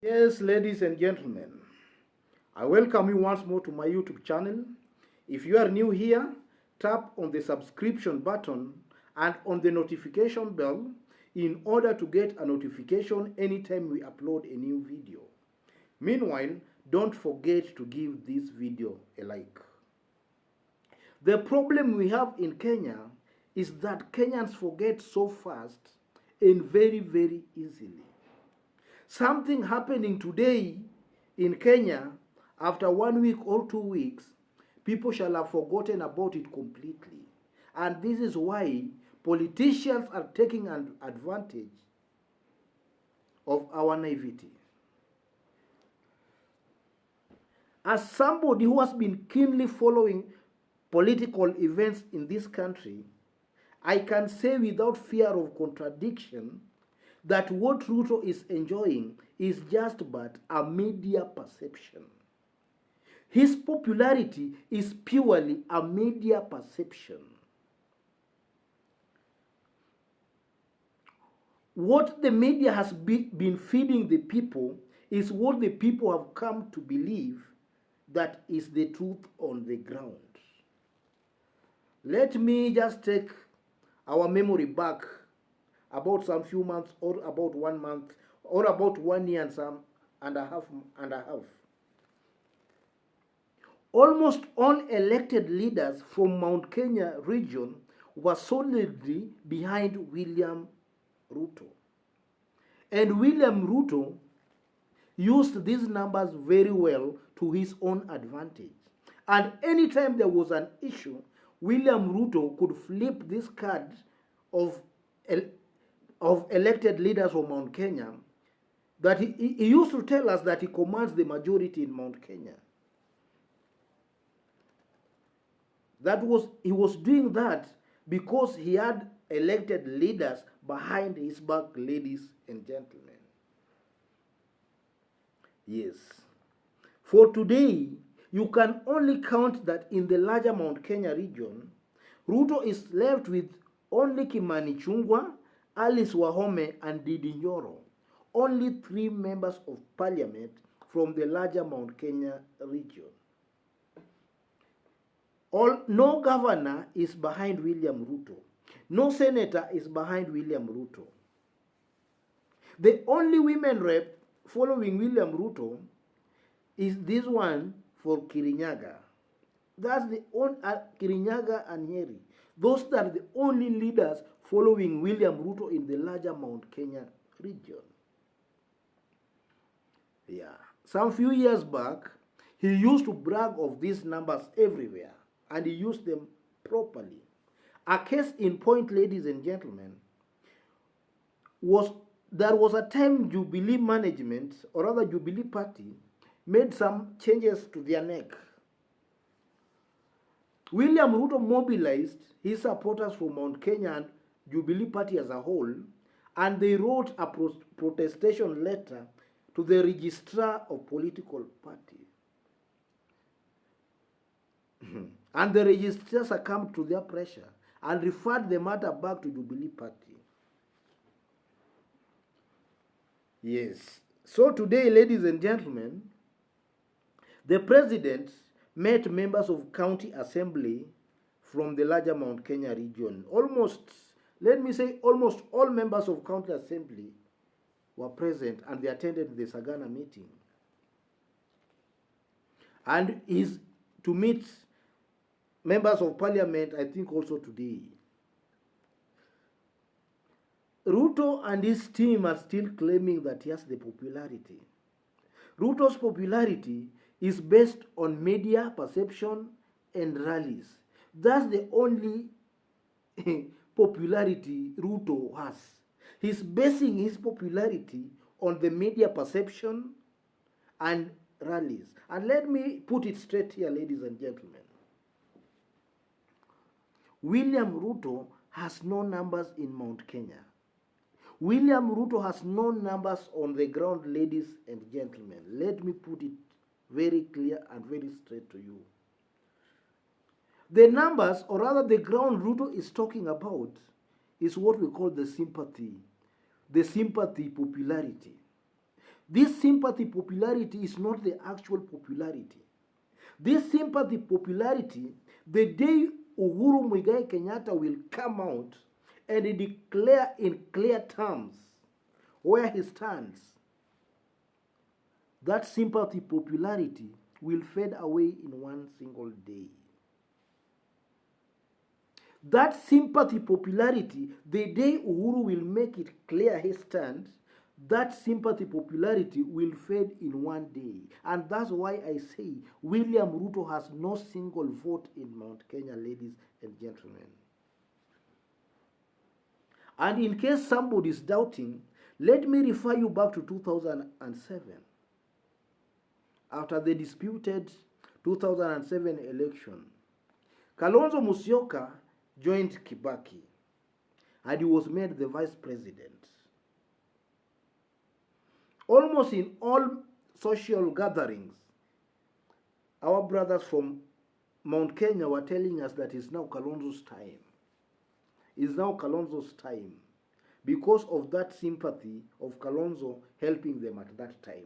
Yes, ladies and gentlemen, I welcome you once more to my YouTube channel. If you are new here, tap on the subscription button and on the notification bell in order to get a notification anytime we upload a new video. Meanwhile, don't forget to give this video a like. The problem we have in Kenya is that Kenyans forget so fast and very, very easily. Something happening today in Kenya, after 1 week or 2 weeks, people shall have forgotten about it completely. And this is why politicians are taking an advantage of our naivety. As somebody who has been keenly following political events in this country, I can say without fear of contradiction that what Ruto is enjoying is just but a media perception. His popularity is purely a media perception. What the media has been feeding the people is what the people have come to believe that is the truth on the ground. Let me just take our memory back about some few months, or about 1 month, or about 1 year and a half. Almost all elected leaders from Mount Kenya region were solidly behind William Ruto. And William Ruto used these numbers very well to his own advantage. And anytime there was an issue, William Ruto could flip this card of elected leaders from Mount Kenya, that he used to tell us that he commands the majority in Mount Kenya. He was doing that because he had elected leaders behind his back, ladies and gentlemen. Yes. For today, you can only count that in the larger Mount Kenya region, Ruto is left with only Kimani Chungwa, Alice Wahome, and Didi Nyoro, only 3 members of parliament from the larger Mount Kenya region. No governor is behind William Ruto. No senator is behind William Ruto. The only women rep following William Ruto is this one for Kirinyaga. That's the only Kirinyaga and Nyeri. Those are the only leaders following William Ruto in the larger Mount Kenya region. Yeah. Some few years back, he used to brag of these numbers everywhere, and he used them properly. A case in point, ladies and gentlemen, there was a time Jubilee management, or rather Jubilee party, made some changes to their neck. William Ruto mobilized his supporters from Mount Kenya and Jubilee party as a whole, and they wrote a protestation letter to the registrar of political party. And the registrar succumbed to their pressure and referred the matter back to Jubilee party. Yes. So today, ladies and gentlemen, the president met members of county assembly from the larger Mount Kenya region. Almost all members of county assembly were present, and they attended the Sagana meeting. And is to meet members of parliament, I think, also today. Ruto and his team are still claiming that he has the popularity. Ruto's popularity is based on media perception and rallies. That's the only popularity Ruto has. He's basing his popularity on the media perception and rallies. And let me put it straight here, ladies and gentlemen. William Ruto has no numbers in Mount Kenya. William Ruto has no numbers on the ground, ladies and gentlemen. Let me put it very clear and very straight to you. The numbers, or rather the ground Ruto is talking about, is what we call the sympathy popularity. This sympathy popularity is not the actual popularity. This sympathy popularity, the day Uhuru Muigai Kenyatta will come out and declare in clear terms where he stands, that sympathy popularity will fade away in one single day. That sympathy popularity, the day Uhuru will make it clear his stand, that sympathy popularity will fade in one day. And that's why I say William Ruto has no single vote in Mount Kenya, ladies and gentlemen. And in case somebody is doubting, let me refer you back to 2007. After the disputed 2007 election, Kalonzo Musyoka joined Kibaki and he was made the vice president. Almost in all social gatherings, our brothers from Mount Kenya were telling us that it's now Kalonzo's time. It's now Kalonzo's time because of that sympathy of Kalonzo helping them at that time.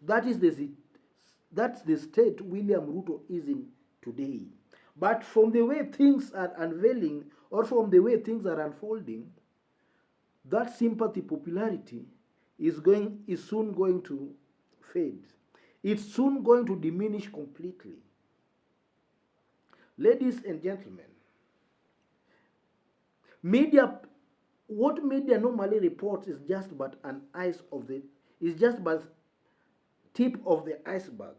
That's the state William Ruto is in today. But from the way things are unveiling or from the way things are unfolding, that sympathy popularity is soon going to fade. It's soon going to diminish completely. Ladies and gentlemen, what media normally reports is just but tip of the iceberg.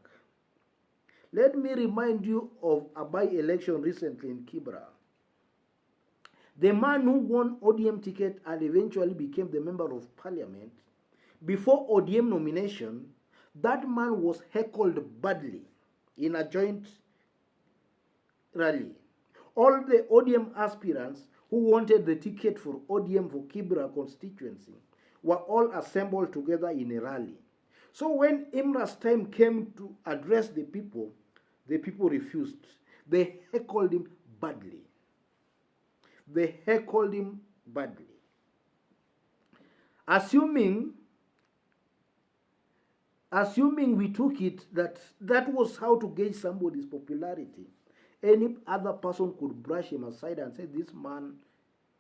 Let me remind you of a by-election recently in Kibra. The man who won ODM ticket and eventually became the member of parliament, before ODM nomination, that man was heckled badly in a joint rally. All the ODM aspirants who wanted the ticket for ODM for Kibra constituency were all assembled together in a rally. So when Imra's time came to address the people refused. They heckled him badly. Assuming we took it that was how to gauge somebody's popularity, any other person could brush him aside and say this man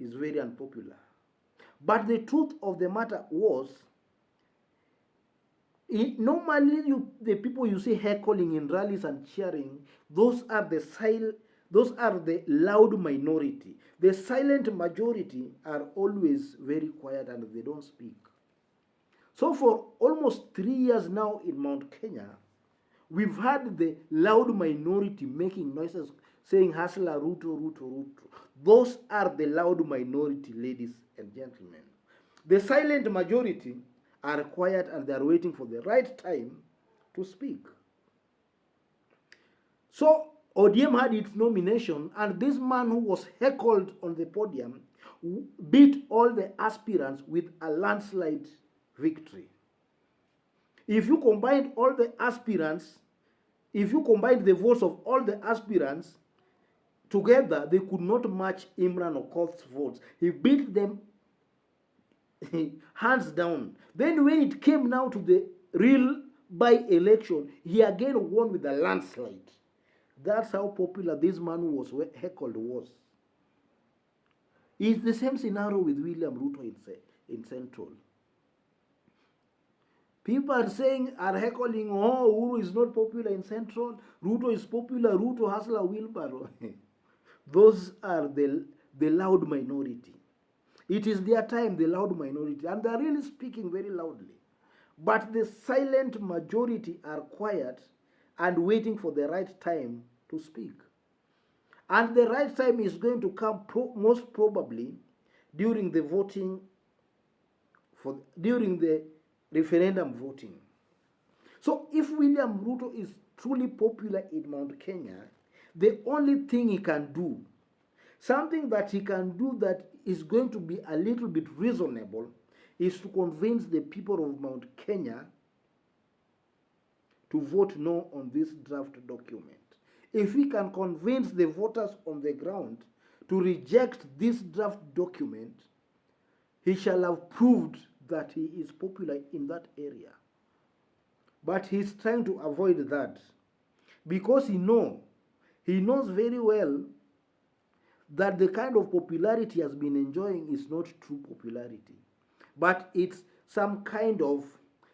is very unpopular. But the truth of the matter was, normally the people you see heckling in rallies and cheering, those are the loud minority. The silent majority are always very quiet and they don't speak. So for almost 3 years now in Mount Kenya, we've had the loud minority making noises saying Hustler, Ruto, Ruto, Ruto. Those are the loud minority, ladies and gentlemen. The silent majority are quiet and they are waiting for the right time to speak. So ODM had its nomination, and this man who was heckled on the podium beat all the aspirants with a landslide victory. If you combine the votes of all the aspirants together, they could not match Imran Okoth's votes. He beat them hands down. Then when it came now to the real by-election, he again won with a landslide. That's how popular this man who was heckled was. It's the same scenario with William Ruto in Central. People are heckling, oh, Uhuru is not popular in Central, Ruto is popular, Ruto hustler wheelbarrow. Those are the loud minority. It is their time, the loud minority, and they are really speaking very loudly. But the silent majority are quiet and waiting for the right time to speak. And the right time is going to come most probably during the referendum voting. So if William Ruto is truly popular in Mount Kenya, the only thing he can do, something that he can do that is going to be a little bit reasonable, is to convince the people of Mount Kenya to vote no on this draft document. If he can convince the voters on the ground to reject this draft document, he shall have proved that he is popular in that area. But he's trying to avoid that because he knows very well that the kind of popularity he has been enjoying is not true popularity, but it's some kind of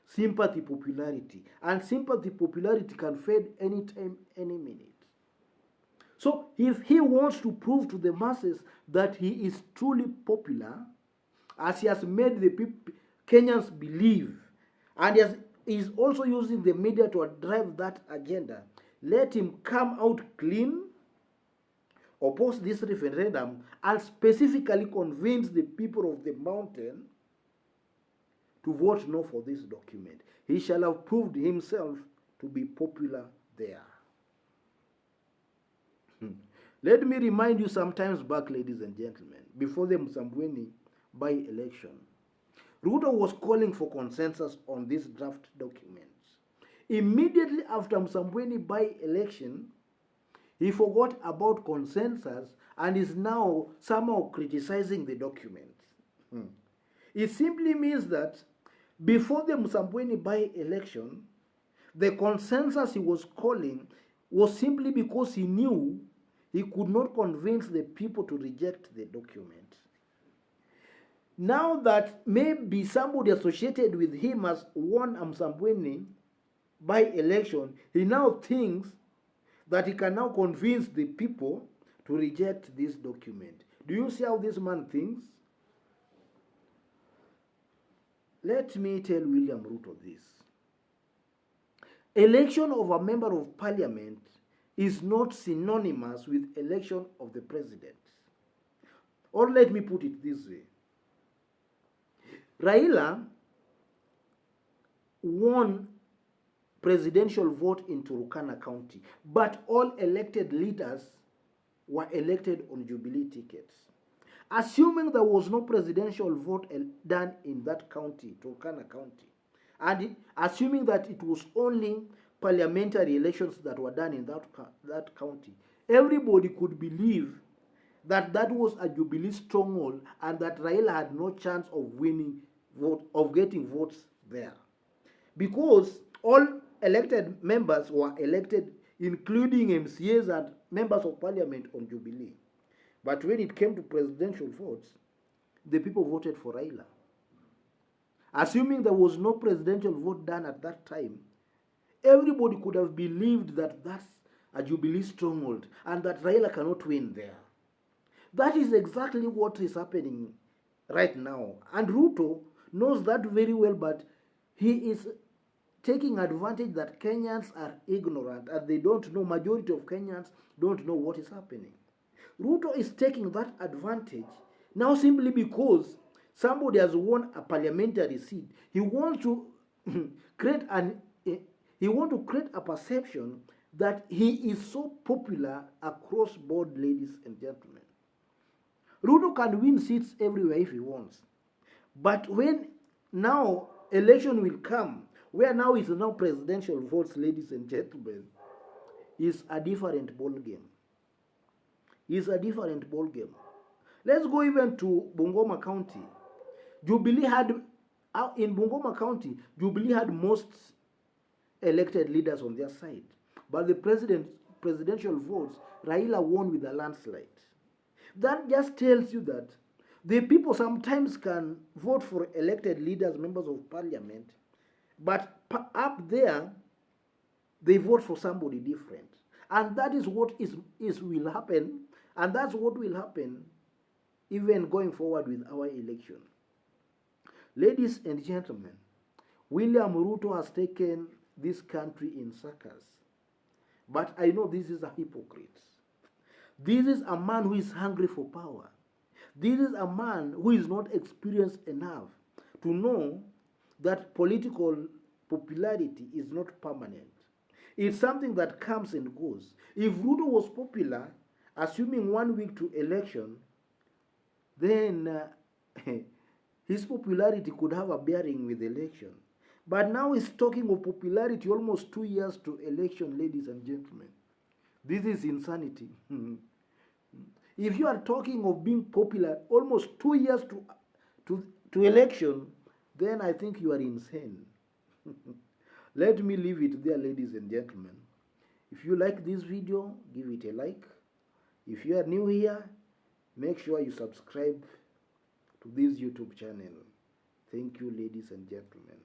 sympathy popularity. And sympathy popularity can fade anytime, any minute. So if he wants to prove to the masses that he is truly popular, as he has made the Kenyans believe, and he is also using the media to drive that agenda, let him come out clean, oppose this referendum, and specifically convince the people of the mountain to vote no for this document. He shall have proved himself to be popular there. Let me remind you, sometimes back, ladies and gentlemen, before the Msambweni by-election, Ruto was calling for consensus on these draft documents. Immediately after Msambweni by-election, he forgot about consensus and is now somehow criticizing the documents. It simply means that before the Msambweni by-election, the consensus he was calling was simply because he knew he could not convince the people to reject the document. Now that maybe somebody associated with him has won Msambweni by-election, he now thinks that he can now convince the people to reject this document. Do you see how this man thinks? Let me tell William Ruto this. Election of a member of parliament is not synonymous with election of the president. Or let me put it this way. Raila won presidential vote in Turkana County, but all elected leaders were elected on Jubilee tickets. Assuming there was no presidential vote done in that county, Turkana County, and assuming that it was only parliamentary elections that were done in that county, everybody could believe that that was a Jubilee stronghold and that Raila had no chance of getting votes there, because all elected members were elected, including MCAs and members of parliament on Jubilee. But when it came to presidential votes, the people voted for Raila. Assuming there was no presidential vote done at that time, everybody could have believed that that's a Jubilee stronghold and that Raila cannot win there. That is exactly what is happening right now. And Ruto knows that very well, but he is taking advantage that Kenyans are ignorant and they don't know, majority of Kenyans don't know what is happening. Ruto is taking that advantage now simply because somebody has won a parliamentary seat. He wants to create a perception that he is so popular across board, ladies and gentlemen. Ruto can win seats everywhere if he wants. But when now election will come, where now is now presidential votes, ladies and gentlemen, is a different ball game. It's a different ball game. Let's go even to Bungoma County. Jubilee had, in Bungoma County, Jubilee had most elected leaders on their side. But the presidential votes, Raila won with a landslide. That just tells you that the people sometimes can vote for elected leaders, members of parliament, but up there, they vote for somebody different. And that is what will happen, and that's what will happen even going forward with our election. Ladies and gentlemen, William Ruto has taken this country in circles. But I know this is a hypocrite. This is a man who is hungry for power. This is a man who is not experienced enough to know that political popularity is not permanent. It's something that comes and goes. If Ruto was popular, assuming 1 week to election, then his popularity could have a bearing with election. But now he's talking of popularity almost 2 years to election, ladies and gentlemen. This is insanity. If you are talking of being popular almost 2 years to election, then I think you are insane. Let me leave it there, ladies and gentlemen. If you like this video, give it a like. If you are new here, make sure you subscribe to this YouTube channel. Thank you, ladies and gentlemen.